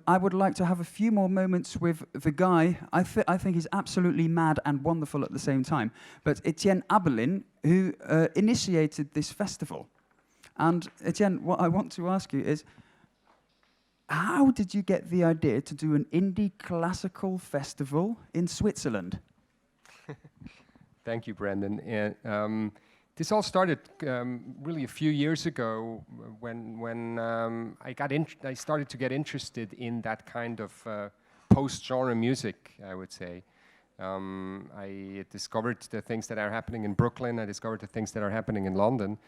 I would like to have a few more moments with the guy I think he's absolutely mad and wonderful at the same time, but Etienne Abelin, who initiated this festival. And Etienne, what I want to ask you is, how did you get the idea to do an indie classical festival in Switzerland? Thank you, Brandon. And this all started really a few years ago when I started to get interested in that kind of post-genre music, I would say. I discovered the things that are happening in Brooklyn. I discovered the things that are happening in London,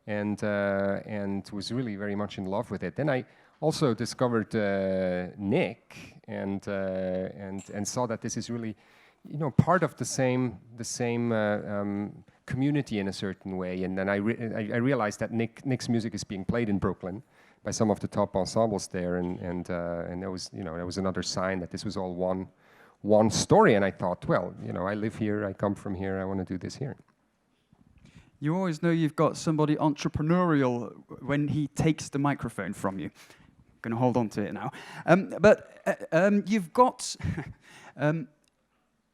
and was really very much in love with it. Then I also discovered Nick, and saw that this is really, part of the same community in a certain way. And then I realized that Nick's music is being played in Brooklyn by some of the top ensembles there, and that was another sign that this was all one story. And I thought, well, I live here, I come from here, I want to do this here. You always know you've got somebody entrepreneurial when he takes the microphone from you. I'm going to hold on to it now. You've got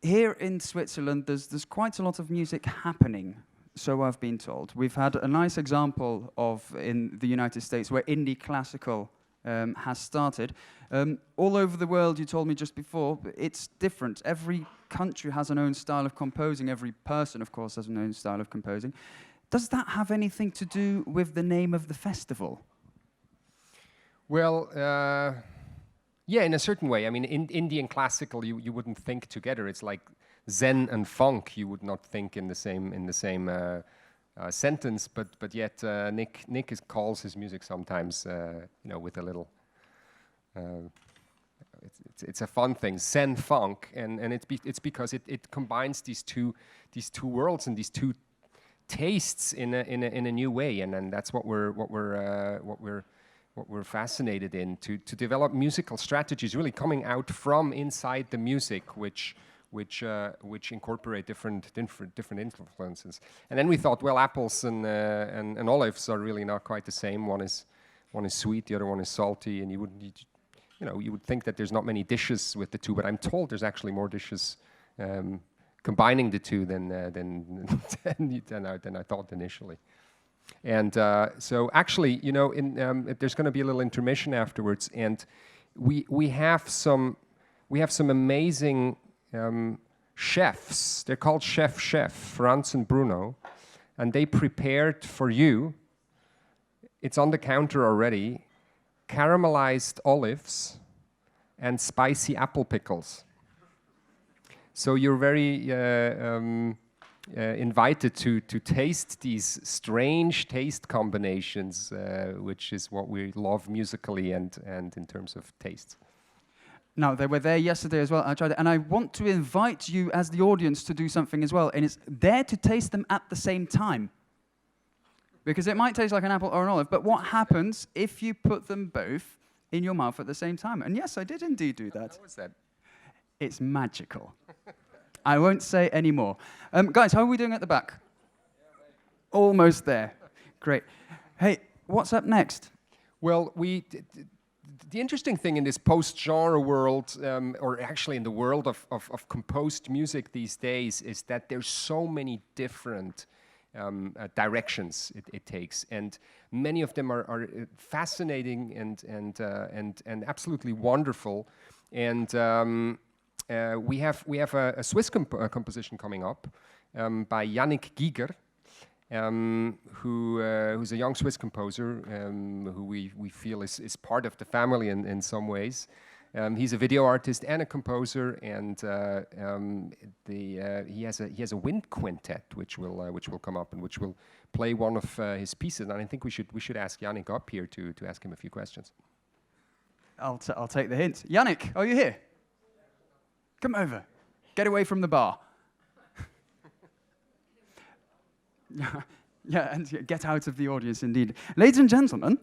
here in Switzerland, there's quite a lot of music happening, so I've been told. We've had a nice example of in the United States where indie classical has started. All over the world, you told me just before, it's different. Every country has an own style of composing. Every person, of course, has an own style of composing. Does that have anything to do with the name of the festival? Well, yeah, in a certain way. I mean, indie and classical, you wouldn't think together. It's like Zen and funk. You would not think in the same sentence. But yet, Nick calls his music sometimes, with a little. It's a fun thing, Zen funk, and it's because it combines these two worlds and these two tastes in a new way, and that's what we're fascinated in, to develop musical strategies really coming out from inside the music, which incorporate different influences. And then we thought, well, apples and olives are really not quite the same. One is sweet, the other one is salty, and you would think that there's not many dishes with the two, but I'm told there's actually more dishes combining the two than I thought initially. And so actually, there's going to be a little intermission afterwards, and we have some amazing chefs. They're called Chef, Franz and Bruno, and they prepared for you. It's on the counter already. Caramelized olives and spicy apple pickles. So you're very invited to taste these strange taste combinations, which is what we love musically and in terms of tastes. Now, they were there yesterday as well. I tried it, and I want to invite you as the audience to do something as well, and it's dare to taste them at the same time. Because it might taste like an apple or an olive, but what happens if you put them both in your mouth at the same time? And yes, I did indeed do that. How was that? It's magical. I won't say any more. Guys, how are we doing at the back? Almost there. Great. Hey, what's up next? Well, the interesting thing in this post-genre world, or actually in the world of composed music these days, is that there's so many different directions it takes, and many of them are fascinating and absolutely wonderful. And we have a Swiss composition coming up by Yannik Giger, who's a young Swiss composer who we feel is part of the family in some ways. He's a video artist and a composer, and he has a wind quintet which will come up and which will play one of his pieces. And I think we should ask Yannik up here to ask him a few questions. I'll take the hint. Yannik, are you here? Come over. Get away from the bar. Yeah, and get out of the audience indeed. Ladies and gentlemen,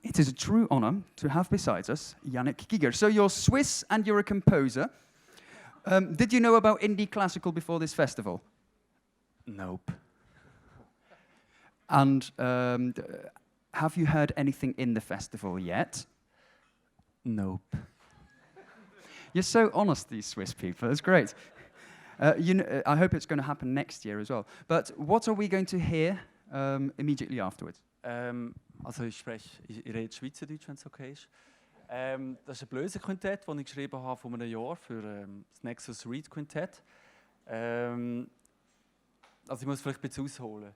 it is a true honor to have beside us Yannik Giger. So you're Swiss and you're a composer. Did you know about indie classical before this festival? Nope. And have you heard anything in the festival yet? Nope. You're so honest, these Swiss people. It's great. I hope it's going to happen next year as well. But what are we going to hear immediately afterwards? Also ich rede Schweizerdeutsch, wenn es okay ist. Das ist ein Blöse-Quintett, das ich geschrieben habe vor einem Jahr für das Nexus Reed Quintett. Also ich muss vielleicht ein bisschen ausholen.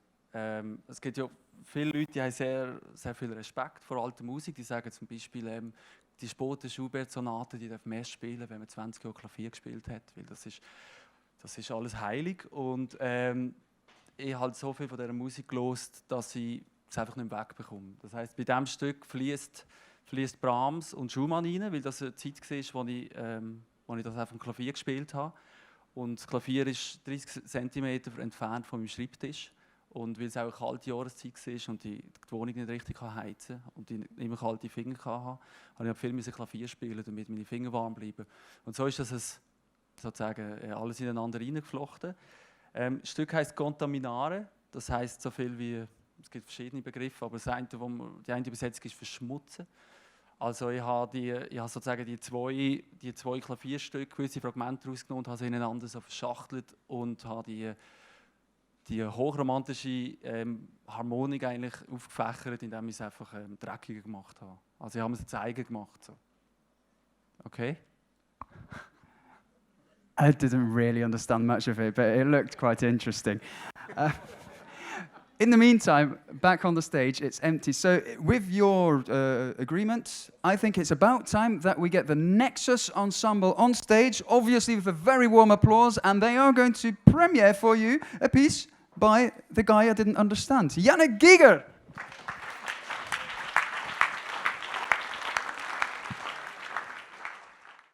Es gibt ja viele Leute, die haben sehr, sehr viel Respekt vor alter Musik. Die sagen zum Beispiel, die späten Schubert-Sonaten, die darf man erst spielen, wenn man 20 Jahre Klavier gespielt hat, weil das ist alles heilig. Und ich habe halt so viel von dieser Musik gehört, dass ich es einfach nicht mehr wegbekomme. Das heisst, bei diesem Stück fließt Brahms und Schumann rein, weil das eine Zeit war, wo ich das auf dem Klavier gespielt habe. Und das Klavier ist 30 cm entfernt von meinem Schreibtisch. Und weil es auch eine kalte Jahreszeit war und die Wohnung nicht richtig heizen kann und ich immer kalte Finger hatte, habe ich viel Klavier spielen, damit meine Finger warm bleiben. Und so ist das sozusagen alles ineinander reingeflochten. Das Stück heisst Contaminare, das heisst so viel wie, es gibt verschiedene Begriffe, aber die eine Übersetzung ist verschmutzen. Also ich habe sozusagen die zwei Klavierstücke, gewisse Fragmente rausgenommen und habe sie ineinander so verschachtelt und habe die hochromantische Harmonik eigentlich aufgefächert, indem ich es einfach dreckiger gemacht habe. Also ich habe es jetzt eigen gemacht. So. Okay? I didn't really understand much of it, but it looked quite interesting. In the meantime, back on the stage, it's empty. So with your agreement, I think it's about time that we get the Nexus Ensemble on stage, obviously with a very warm applause, and they are going to premiere for you a piece by the guy I didn't understand, Yannik.